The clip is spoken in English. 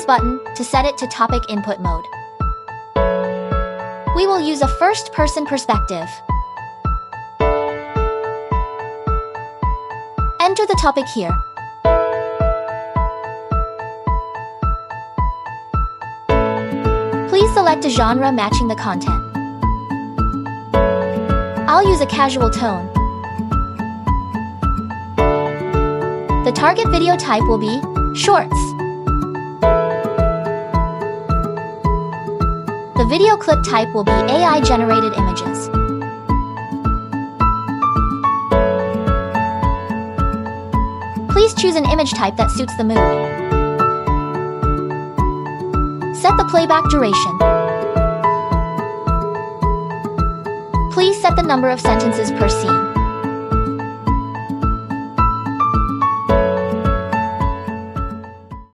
button to set it to topic input mode. We will use a first-person perspective. Enter the topic here. Please select a genre matching the content. I'll use a casual tone. The target video type will be shorts. The video clip type will be AI-generated images. Please choose an image type that suits the mood. Set the playback duration. Please set the number of sentences per scene.